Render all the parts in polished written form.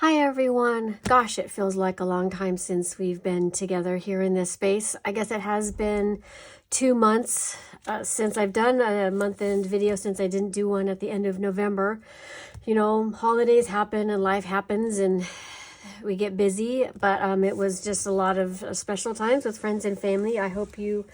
Hi everyone. Gosh, it feels like a long time since we've been together here in this space. I guess it has been 2 months since I've done a month-end video, since I didn't do one at the end of November. You know, holidays happen and life happens and we get busy, but it was just a lot of special times with friends and family. I hope you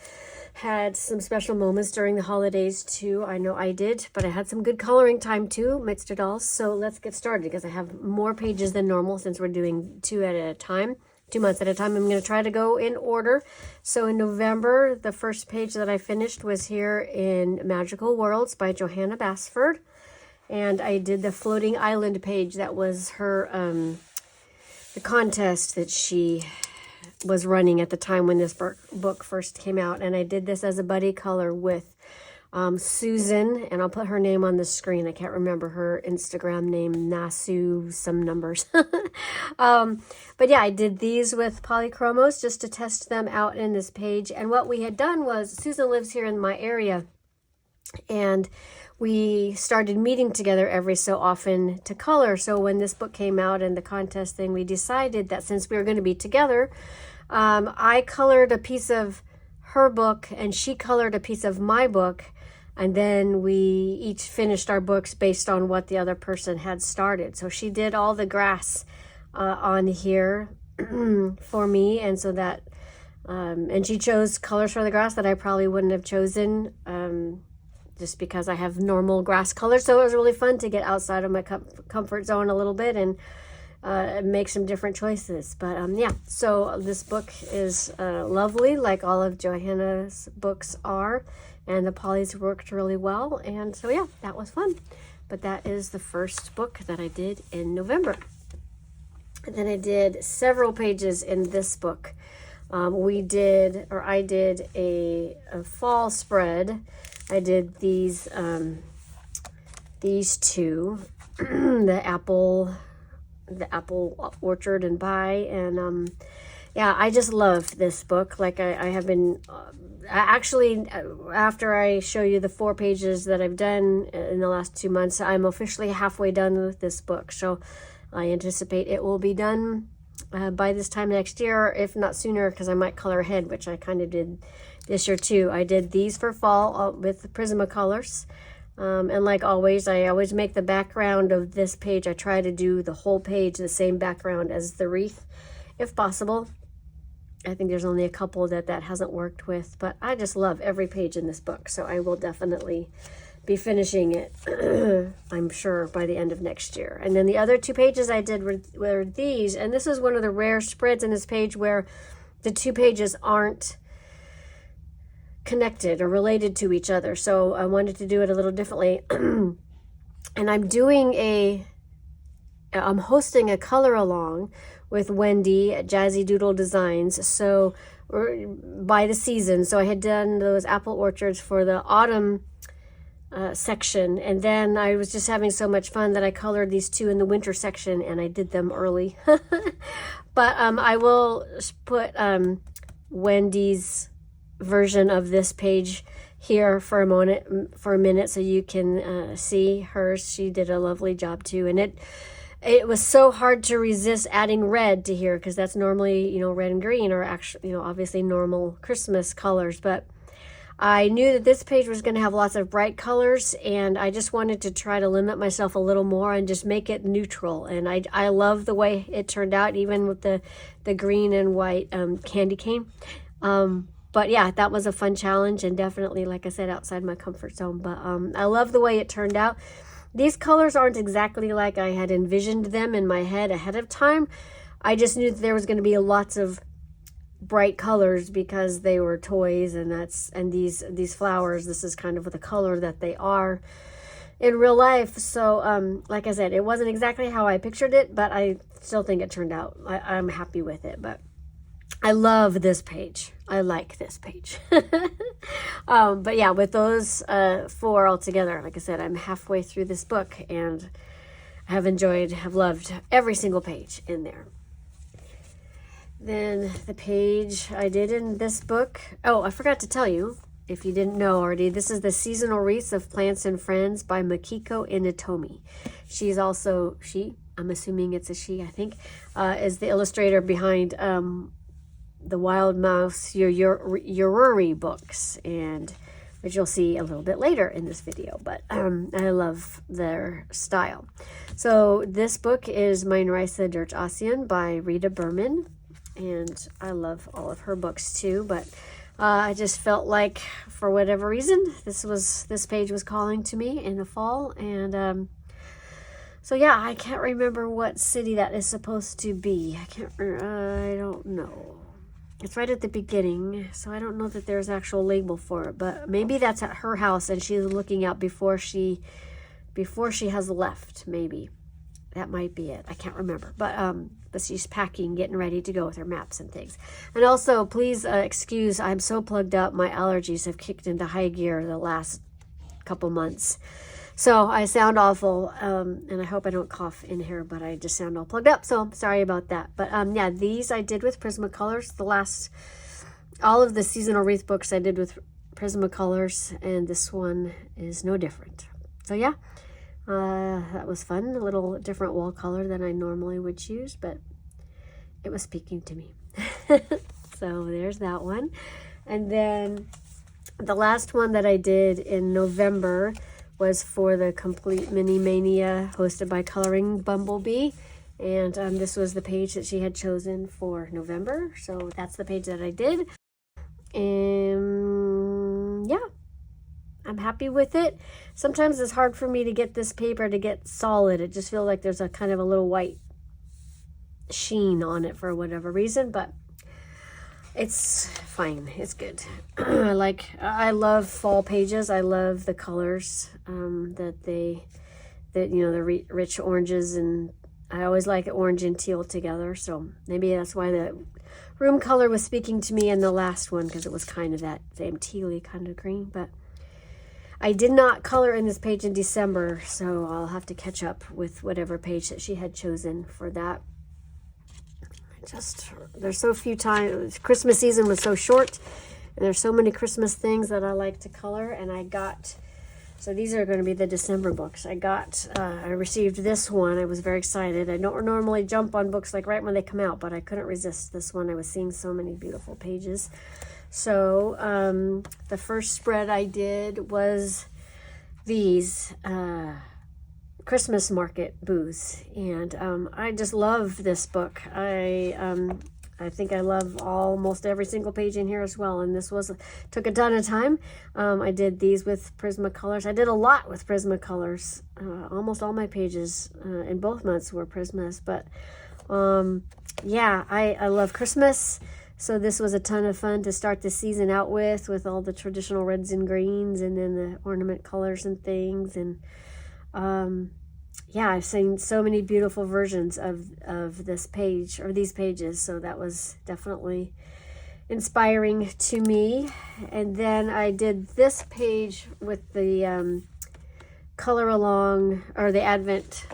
had some special moments during the holidays too. I know I did, but I had some good coloring time too amidst it all. So let's get started because I have more pages than normal since we're doing 2 at a time, 2 months at a time. I'm going to try to go in order. So in November, the first page that I finished was here in Magical Worlds by Johanna Basford. And I did the Floating Island page. That was her, the contest that she was running at the time when this book first came out. And I did this as a buddy color with Susan, and I'll put her name on the screen. I can't remember her Instagram name, Nasu some numbers. But yeah, I did these with polychromos just to test them out in this page. And what we had done was, Susan lives here in my area, and we started meeting together every so often to color. So when this book came out and the contest thing, we decided that since we were going to be together, I colored a piece of her book and she colored a piece of my book. And then we each finished our books based on what the other person had started. So she did all the grass on here for me. And so that, and she chose colors for the grass that I probably wouldn't have chosen, just because I have normal grass colors. So it was really fun to get outside of my comfort zone a little bit and make some different choices. But yeah, so this book is lovely, like all of Johanna's books are, and the polys worked really well. And so yeah, that was fun. But that is the first book that I did in November. And then I did several pages in this book. I did a fall spread. I did these two, the apple orchard and pie, and yeah, I just love this book. Like I have been actually, after I show you the 4 pages that I've done in the last 2 months, I'm officially halfway done with this book. So I anticipate it will be done by this time next year, if not sooner, because I might color ahead, which I kind of did this year too. I did these for fall with the Prismacolors. And like always, I always make the background of this page. I try to do the whole page the same background as the wreath, if possible. I think there's only a couple that hasn't worked with, but I just love every page in this book. So I will definitely be finishing it, I'm sure, by the end of next year. And then the other 2 pages I did were these. And this is one of the rare spreads in this page where the 2 pages aren't connected or related to each other. So I wanted to do it a little differently. And I'm hosting a color along with Wendy at Jazzy Doodle Designs. So by the season. So I had done those apple orchards for the autumn section, and then I was just having so much fun that I colored these 2 in the winter section, and I did them early. But I will put Wendy's version of this page here for a minute so you can see hers. She did a lovely job too, and it was so hard to resist adding red to here, because that's normally, you know, red and green are actually, you know, obviously normal Christmas colors. But I knew that this page was going to have lots of bright colors, and I just wanted to try to limit myself a little more and just make it neutral. And I love the way it turned out, even with the green and white candy cane. But yeah, that was a fun challenge, and definitely, like I said, outside my comfort zone. But I love the way it turned out. These colors aren't exactly like I had envisioned them in my head ahead of time. I just knew that there was going to be lots of bright colors because they were toys, and these flowers, this is kind of the color that they are in real life. So like I said, it wasn't exactly how I pictured it, but I still think it turned out. I'm happy with it. But I love this page. I like this page. But yeah, with those 4 all together, like I said, I'm halfway through this book, and I have loved every single page in there. Then the page I did in this book, oh, I forgot to tell you, if you didn't know already, this is the Seasonal Wreaths of Plants and Friends by Makiko Inatome. I'm assuming it's a she, I think, is the illustrator behind the Wild Mouse Yoruri books, and which you'll see a little bit later in this video, but I love their style. So this book is Mein Reise durch Asien by Rita Berman, and I love all of her books too, but I just felt like, for whatever reason, this page was calling to me in the fall, and so yeah, I can't remember what city that is supposed to be. I don't know. It's right at the beginning, so I don't know that there's actual label for it, but maybe that's at her house and she's looking out before she has left, maybe. That might be it. I can't remember, but she's packing, getting ready to go with her maps and things. And also, please excuse, I'm so plugged up. My allergies have kicked into high gear the last couple months. So I sound awful, and I hope I don't cough in here, but I just sound all plugged up, so sorry about that. But yeah, these I did with Prismacolors. All of the seasonal Wreath books I did with Prismacolors, and this one is no different. So yeah, that was fun. A little different wall color than I normally would choose, but it was speaking to me. So there's that one. And then the last one that I did in November was for the Complete Mini Mania hosted by Coloring Bumblebee. And this was the page that she had chosen for November. So that's the page that I did. And yeah, I'm happy with it. Sometimes it's hard for me to get this paper to get solid. It just feels like there's a kind of a little white sheen on it for whatever reason, but it's fine. It's good. I love fall pages. I love the colors that you know, the rich oranges, and I always like orange and teal together. So maybe that's why the room color was speaking to me in the last one, because it was kind of that same tealy kind of green. But I did not color in this page in December, so I'll have to catch up with whatever page that she had chosen for that. There's so few times. Christmas season was so short, and there's so many Christmas things that I like to color, and so these are going to be the December books. I received this one. I was very excited. I don't normally jump on books like right when they come out, but I couldn't resist this one. I was seeing so many beautiful pages. So the first spread I did was these Christmas market booths, and I just love this book. I think I love almost every single page in here as well, and this took a ton of time. I did these with Prismacolors. I did a lot with Prismacolors. Almost all my pages in both months were Prismas, but yeah, I love Christmas. So this was a ton of fun to start the season out with all the traditional reds and greens, and then the ornament colors and things. And yeah, I've seen so many beautiful versions of this page, or these pages, so that was definitely inspiring to me. And then I did this page with the color along, or the Advent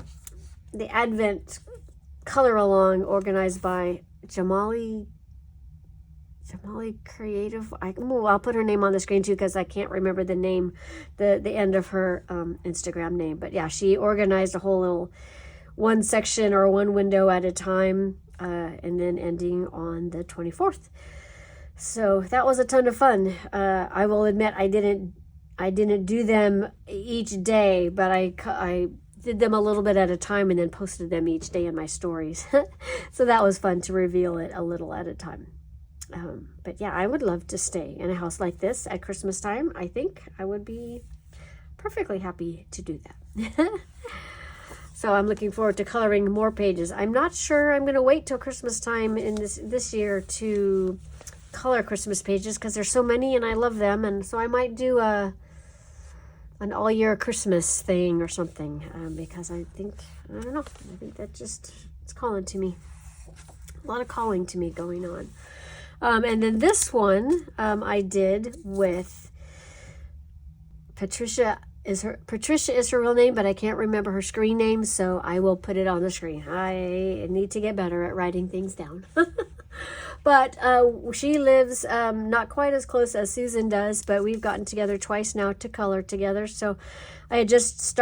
color along, organized by Jamali Creative. I'll put her name on the screen too, because I can't remember the name, the end of her Instagram name. But yeah, she organized a whole little one section or one window at a time, and then ending on the 24th. So that was a ton of fun. I will admit I didn't do them each day, but I did them a little bit at a time and then posted them each day in my stories. So that was fun to reveal it a little at a time. But yeah, I would love to stay in a house like this at Christmas time. I think I would be perfectly happy to do that. So I'm looking forward to coloring more pages. I'm not sure I'm going to wait till Christmas time in this year to color Christmas pages, because there's so many and I love them. And so I might do an all year Christmas thing or something, because I think that it's calling to me. A lot of calling to me going on. And then this one I did with Patricia. Patricia is her real name, but I can't remember her screen name, so I will put it on the screen. I need to get better at writing things down. But she lives not quite as close as Susan does, but we've gotten together twice now to color together. So I had just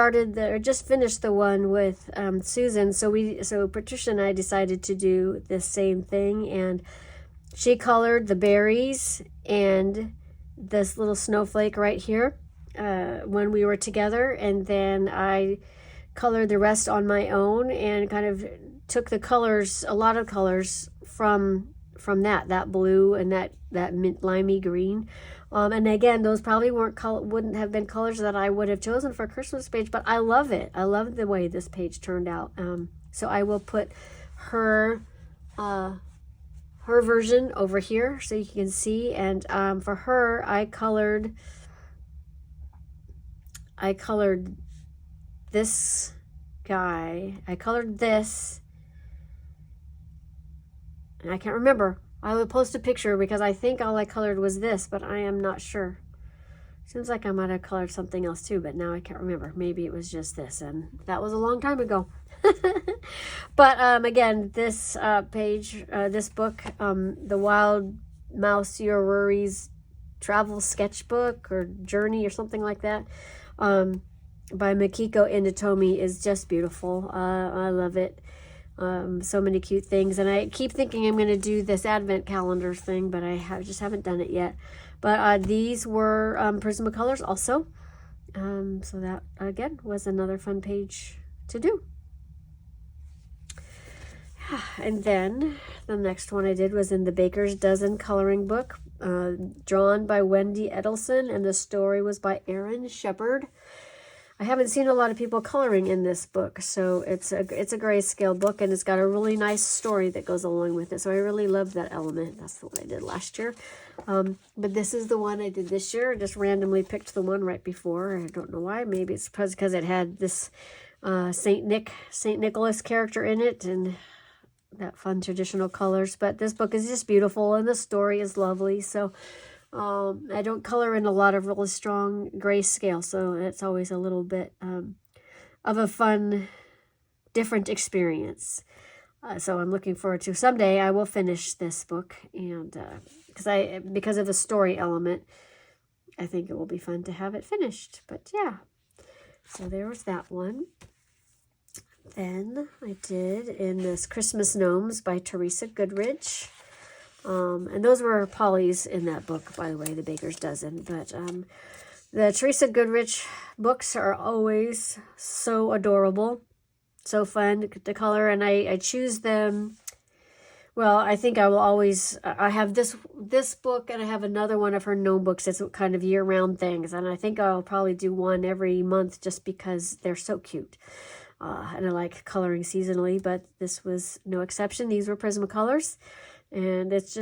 just finished the one with Susan. So Patricia and I decided to do the same thing, and she colored the berries and this little snowflake right here when we were together, and then I colored the rest on my own and kind of took the colors, a lot of colors from that blue and that mint limey green. And again, those probably wouldn't have been colors that I would have chosen for a Christmas page, but I love it. I love the way this page turned out. So I will put her version over here so you can see. And for her, I colored this guy. I colored this. And I can't remember. I will post a picture because I think all I colored was this, but I am not sure. Seems like I might have colored something else too, but now I can't remember. Maybe it was just this, and that was a long time ago. But again, this page, this book, The Wild Mouse Your Worries Travel Sketchbook or Journey or something like that, by Makiko Inatome is just beautiful. I love it. So many cute things, and I keep thinking I'm going to do this advent calendar thing, but I just haven't done it yet. But these were Prismacolors also, so that again was another fun page to do. And then the next one I did was in the Baker's Dozen coloring book, drawn by Wendy Edelson, and the story was by Aaron Shepard. I haven't seen a lot of people coloring in this book, so it's a grayscale book, and it's got a really nice story that goes along with it. So I really love that element. That's the one I did last year. But this is the one I did this year. I just randomly picked the one right before. I don't know why. Maybe it's because it had this Saint Nicholas character in it, and that fun traditional colors. But this book is just beautiful, and the story is lovely. So I don't color in a lot of really strong grayscale, so it's always a little bit of a fun, different experience. So I'm looking forward to someday I will finish this book, and because of the story element, I think it will be fun to have it finished. But yeah, so there was that one. Then I did in this Christmas Gnomes by Teresa Goodridge. And those were Polly's in that book, by the way, the Baker's Dozen. But the Teresa Goodridge books are always so adorable, so fun to color, and I choose them. Well, I think I will always, I have this book, and I have another one of her gnome books. It's kind of year-round things, and I think I'll probably do one every month just because they're so cute. And I like coloring seasonally, but this was no exception. These were Prismacolors. And it's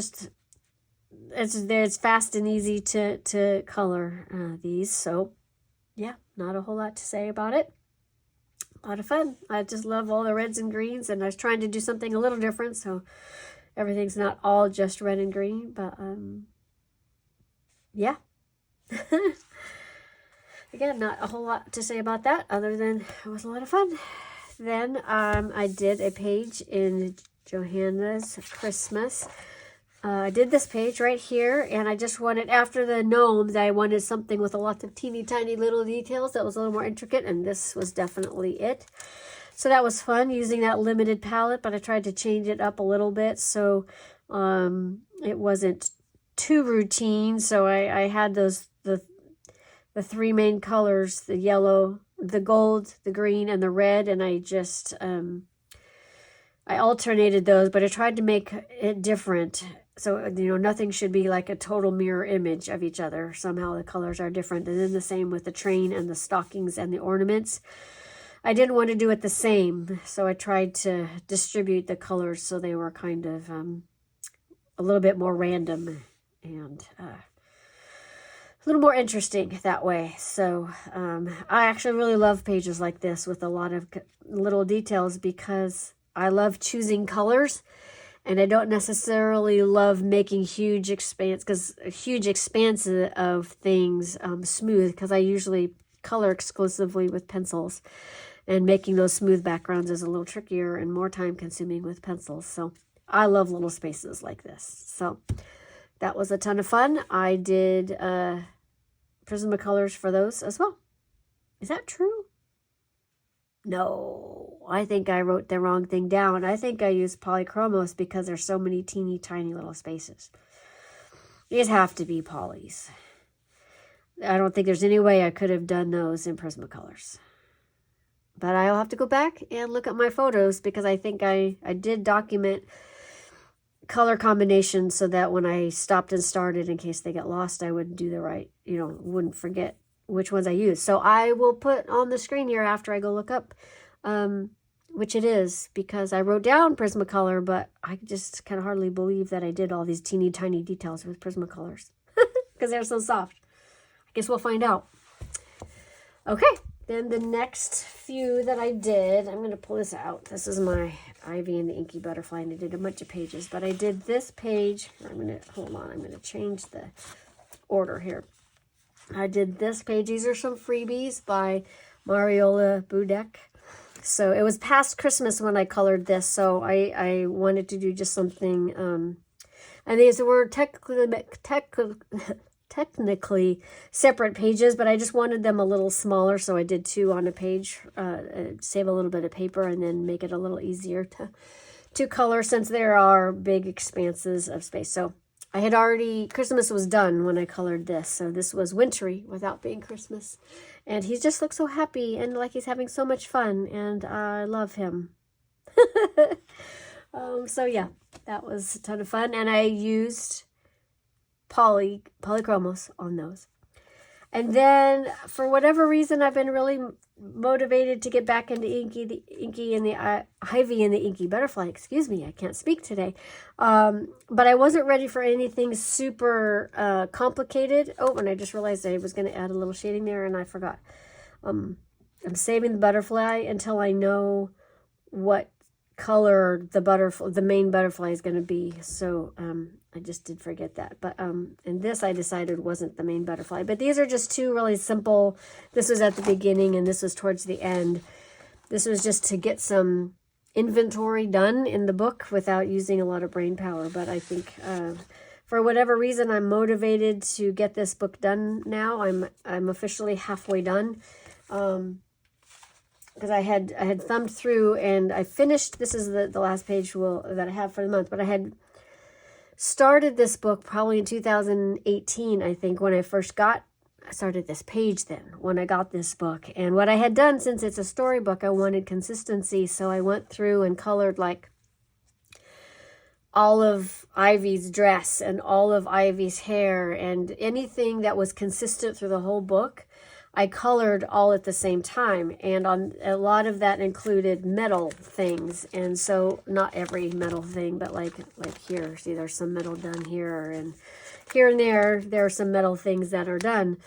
fast and easy to color these. So yeah, not a whole lot to say about it. A lot of fun. I just love all the reds and greens, and I was trying to do something a little different, so everything's not all just red and green, but yeah. Again, not a whole lot to say about that other than it was a lot of fun. Then I did a page in Johannas Christmas. I did this page right here, and I just wanted, after the gnomes, I wanted something with a lot of teeny tiny little details that was a little more intricate, and this was definitely it. So that was fun using that limited palette, but I tried to change it up a little bit so it wasn't too routine. So I had the three main colors, the yellow, the gold, the green, and the red, and I just I alternated those, but I tried to make it different. So, nothing should be like a total mirror image of each other. Somehow the colors are different. And then the same with the train and the stockings and the ornaments. I didn't want to do it the same, so I tried to distribute the colors so they were kind of a little bit more random and a little more interesting that way. So I actually really love pages like this with a lot of little details because I love choosing colors, and I don't necessarily love making huge expanses of things smooth, because I usually color exclusively with pencils, and making those smooth backgrounds is a little trickier and more time consuming with pencils. So I love little spaces like this. So that was a ton of fun. I did Prismacolors for those as well. Is that true? No, I think I wrote the wrong thing down. I think I used polychromos because there's so many teeny tiny little spaces. These have to be polys. I don't think there's any way I could have done those in Prismacolors. But I'll have to go back and look at my photos because I think I did document color combinations so that when I stopped and started, in case they get lost, I would do the right, wouldn't forget which ones I used. So I will put on the screen here after I go look up which it is, because I wrote down Prismacolor, but I just can hardly believe that I did all these teeny tiny details with Prismacolors because they're so soft. I guess we'll find out. Okay. Then the next few that I did, I'm going to pull this out. This is my Ivy and the Inky Butterfly, and I did a bunch of pages. But I did this page. Hold on, I'm going to change the order here. I did this page. These are some freebies by Mariola Budek. So it was past Christmas when I colored this, so I wanted to do just something. And these were technically separate pages, but I just wanted them a little smaller, so I did 2 on a page, save a little bit of paper, and then make it a little easier to color since there are big expanses of space. So I had already, Christmas was done when I colored this, so this was wintry without being Christmas. And he just looks so happy and like he's having so much fun, and I love him. So yeah, that was a ton of fun, and I used polychromos on those. And then for whatever reason, I've been really motivated to get back into Ivy and the Inky Butterfly. Excuse me, I can't speak today. But I wasn't ready for anything super complicated. Oh, and I just realized I was going to add a little shading there, and I forgot. I'm saving the butterfly until I know what color the main butterfly is going to be. So I just did forget that. But and this I decided wasn't the main butterfly. But these are just 2 really simple. This was at the beginning and this was towards the end. This was just to get some inventory done in the book without using a lot of brain power. But I think for whatever reason, I'm motivated to get this book done now. I'm officially halfway done. Because I had thumbed through and I finished, this is the last page that I have for the month, but I had started this book probably in 2018, I think, when I started this page then, when I got this book. And what I had done, since it's a storybook, I wanted consistency, so I went through and colored like all of Ivy's dress and all of Ivy's hair and anything that was consistent through the whole book. I colored all at the same time, and on a lot of that included metal things, and so not every metal thing, but like here, see there's some metal done here, and here and there are some metal things that are done.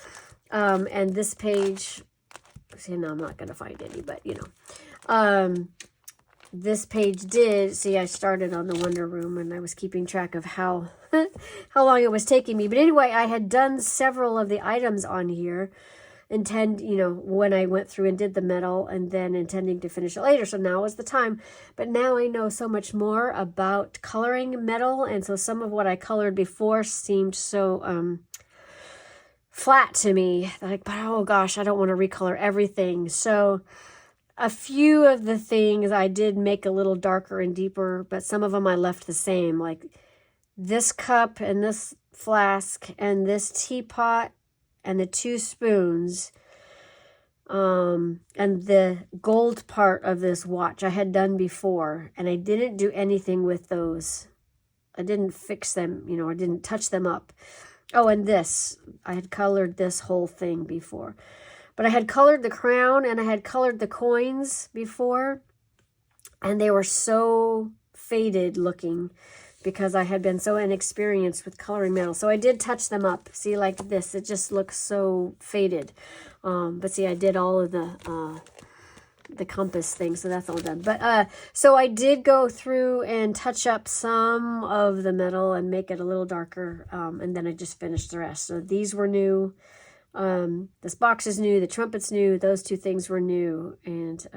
And this page, see, no, I'm not going to find any, but this page did, see, I started on the Wonder Room, and I was keeping track of how long it was taking me, but anyway, I had done several of the items on here, when I went through and did the metal, and then intending to finish it later. So now is the time. But now I know so much more about coloring metal, and so some of what I colored before seemed so flat to me. Like, but oh gosh, I don't want to recolor everything. So a few of the things I did make a little darker and deeper, but some of them I left the same. Like this cup and this flask and this teapot and the 2 spoons, and the gold part of this watch I had done before, and I didn't do anything with those. I didn't fix them, I didn't touch them up. Oh, and this, I had colored this whole thing before. But I had colored the crown and I had colored the coins before, and they were so faded looking, because I had been so inexperienced with coloring metal. So I did touch them up. See, like this, it just looks so faded. But see, I did all of the compass thing, so that's all done. But so I did go through and touch up some of the metal and make it a little darker, and then I just finished the rest. So these were new. This box is new. The trumpet's new. Those 2 things were new. And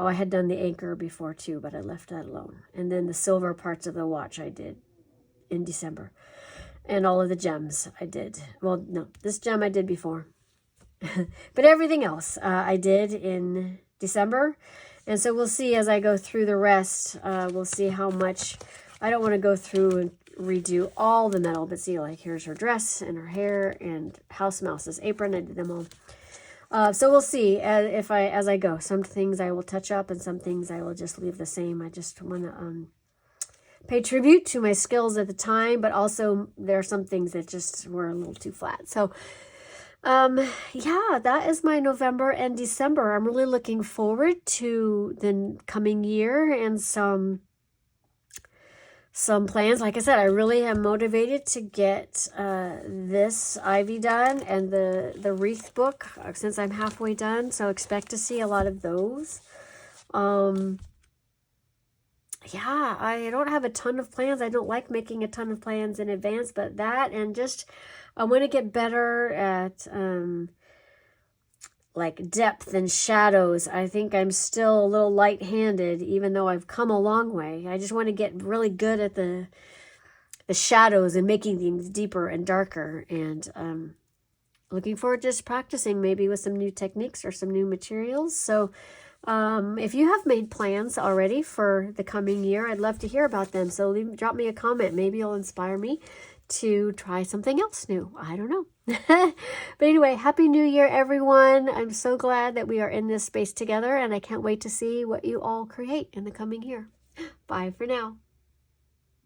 Oh, I had done the anchor before too, but I left that alone. And then the silver parts of the watch I did in December. And all of the gems I did. Well, no, this gem I did before. But everything else I did in December. And so we'll see as I go through the rest. We'll see how much. I don't want to go through and redo all the metal. But see, like here's her dress and her hair and House Mouse's apron. I did them all. So we'll see as I go. Some things I will touch up and some things I will just leave the same. I just want to pay tribute to my skills at the time, but also there are some things that just were a little too flat. So yeah, that is my November and December. I'm really looking forward to the coming year and some plans. Like I said, I really am motivated to get this Ivy done and the Wreath book since I'm halfway done. So expect to see a lot of those. Yeah, I don't have a ton of plans. I don't like making a ton of plans in advance, but that and just I want to get better at like depth and shadows. I think I'm still a little light-handed, even though I've come a long way. I just want to get really good at the shadows and making things deeper and darker. And looking forward to just practicing maybe with some new techniques or some new materials. So if you have made plans already for the coming year, I'd love to hear about them. So drop me a comment. Maybe it'll inspire me to try something else new. I don't know. But anyway, Happy New Year, everyone. I'm so glad that we are in this space together, and I can't wait to see what you all create in the coming year. Bye for now.